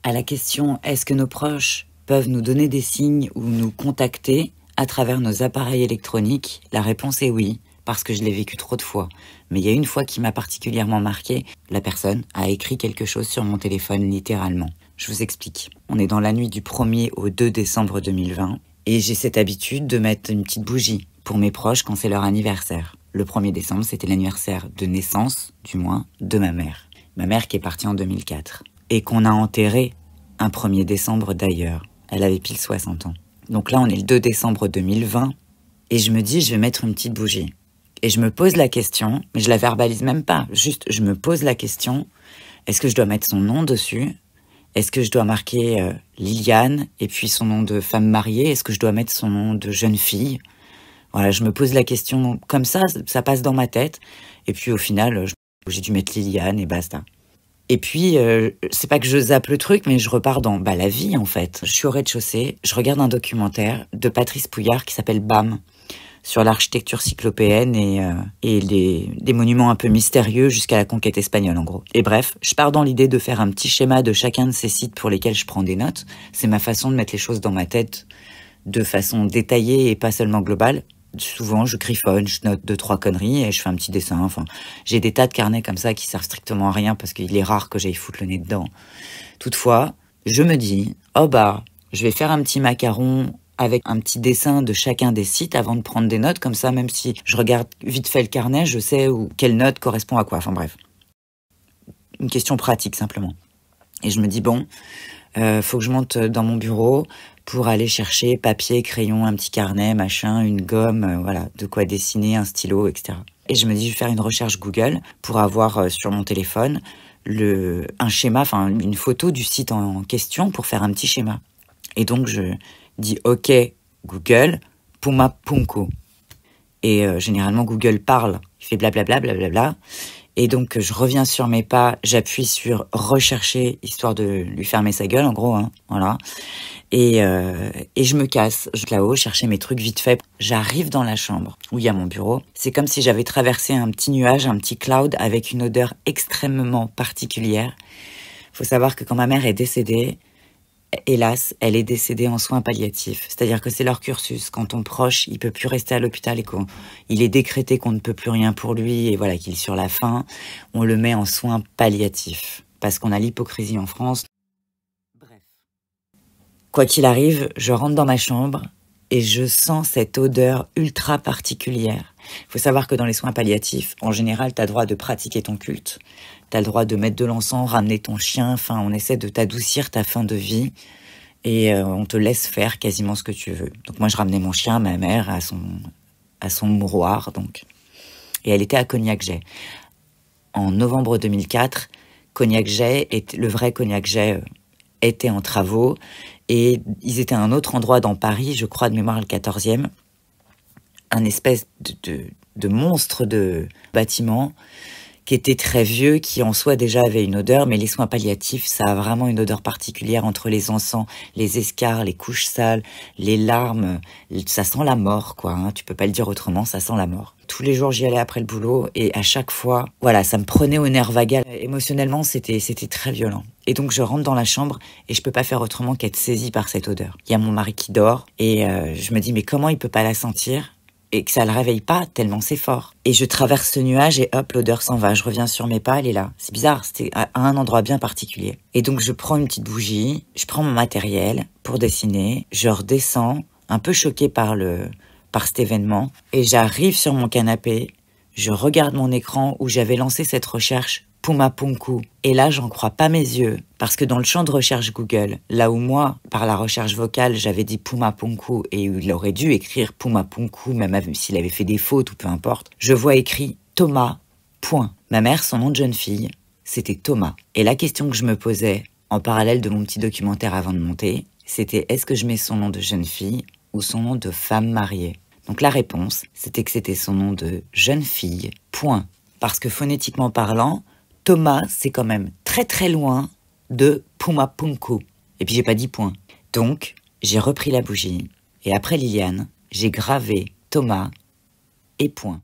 À la question « Est-ce que nos proches peuvent nous donner des signes ou nous contacter à travers nos appareils électroniques ?» La réponse est oui, parce que je l'ai vécu trop de fois. Mais il y a une fois qui m'a particulièrement marqué, la personne a écrit quelque chose sur mon téléphone littéralement. Je vous explique. On est dans la nuit du 1er au 2 décembre 2020 et j'ai cette habitude de mettre une petite bougie pour mes proches quand c'est leur anniversaire. Le 1er décembre, c'était l'anniversaire de naissance, du moins, de ma mère. Ma mère qui est partie en 2004 et qu'on a enterré un 1er décembre d'ailleurs. Elle avait pile 60 ans. Donc là, on est le 2 décembre 2020 et je me dis, je vais mettre une petite bougie. Et je me pose la question, mais je la verbalise même pas, juste je me pose la question, est-ce que je dois mettre son nom dessus ? Est-ce que je dois marquer Liliane et puis son nom de femme mariée ? Est-ce que je dois mettre son nom de jeune fille ? Voilà, je me pose la question comme ça passe dans ma tête. Et puis au final, j'ai dû mettre Liliane et basta. Et puis, c'est pas que je zappe le truc, mais je repars dans la vie en fait. Je suis au rez-de-chaussée, je regarde un documentaire de Patrice Pouillard qui s'appelle BAM, sur l'architecture cyclopéenne et des monuments un peu mystérieux jusqu'à la conquête espagnole en gros. Et bref, je pars dans l'idée de faire un petit schéma de chacun de ces sites pour lesquels je prends des notes. C'est ma façon de mettre les choses dans ma tête de façon détaillée et pas seulement globale. Souvent, je griffonne, je note 2-3 conneries et je fais un petit dessin. Enfin, j'ai des tas de carnets comme ça qui servent strictement à rien parce qu'il est rare que j'aille foutre le nez dedans. Toutefois, je me dis, je vais faire un petit macaron avec un petit dessin de chacun des sites avant de prendre des notes. Comme ça, même si je regarde vite fait le carnet, je sais quelle note correspond à quoi. Enfin bref, une question pratique simplement. Et je me dis, faut que je monte dans mon bureau pour aller chercher papier, crayon, un petit carnet, machin, une gomme, voilà, de quoi dessiner, un stylo, etc. Et je me dis, je vais faire une recherche Google pour avoir sur mon téléphone un schéma, enfin une photo du site en question pour faire un petit schéma. Et donc je dis OK Google, Puma Punku. Et généralement Google parle, il fait blablabla, blablabla. Et donc je reviens sur mes pas, j'appuie sur rechercher, histoire de lui fermer sa gueule en gros, hein, voilà. Et je me casse, je vais là-haut chercher mes trucs vite fait. J'arrive dans la chambre où il y a mon bureau. C'est comme si j'avais traversé un petit nuage, un petit cloud avec une odeur extrêmement particulière. Faut savoir que quand ma mère est décédée, hélas, elle est décédée en soins palliatifs. C'est-à-dire que c'est leur cursus. Quand ton proche, il peut plus rester à l'hôpital et qu'il est décrété qu'on ne peut plus rien pour lui et voilà qu'il est sur la fin, on le met en soins palliatifs. Parce qu'on a l'hypocrisie en France. Bref. Quoi qu'il arrive, je rentre dans ma chambre et je sens cette odeur ultra particulière. Il faut savoir que dans les soins palliatifs, en général, tu as le droit de pratiquer ton culte. Tu as le droit de mettre de l'encens, ramener ton chien. Enfin, on essaie de t'adoucir ta fin de vie et on te laisse faire quasiment ce que tu veux. Donc moi, je ramenais mon chien, ma mère, à son mouroir. Donc. Et elle était à Cognac-Jay. En novembre 2004, Cognac-Jay, le vrai Cognac-Jay, était en travaux. Et ils étaient à un autre endroit dans Paris, je crois de mémoire le 14e, un espèce de monstre de bâtiment qui était très vieux, qui en soi déjà avait une odeur, mais les soins palliatifs, ça a vraiment une odeur particulière entre les encens, les escarres, les couches sales, les larmes, ça sent la mort, quoi, hein, tu peux pas le dire autrement, ça sent la mort. Tous les jours, j'y allais après le boulot, et à chaque fois, voilà, ça me prenait au nerf vagal. Émotionnellement, c'était très violent. Et donc, je rentre dans la chambre, et je peux pas faire autrement qu'être saisie par cette odeur. Il y a mon mari qui dort, et je me dis, mais comment il peut pas la sentir ? Et que ça le réveille pas tellement c'est fort. Et je traverse ce nuage et hop, l'odeur s'en va. Je reviens sur mes pas, elle est là. C'est bizarre, c'était à un endroit bien particulier. Et donc je prends une petite bougie, je prends mon matériel pour dessiner, je redescends, un peu choquée par cet événement, et j'arrive sur mon canapé, je regarde mon écran où j'avais lancé cette recherche Puma Punku. Et là, j'en crois pas mes yeux, parce que dans le champ de recherche Google, là où moi, par la recherche vocale, j'avais dit Puma Punku et il aurait dû écrire Puma Punku, même s'il avait fait des fautes ou peu importe, je vois écrit Thomas, point. Ma mère, son nom de jeune fille, c'était Thomas. Et la question que je me posais, en parallèle de mon petit documentaire avant de monter, c'était est-ce que je mets son nom de jeune fille ou son nom de femme mariée ? Donc la réponse, c'était que c'était son nom de jeune fille, point. Parce que phonétiquement parlant, Thomas, c'est quand même très très loin de Puma Punku. Et puis j'ai pas dit point. Donc, j'ai repris la bougie. Et après Liliane, j'ai gravé Thomas et point.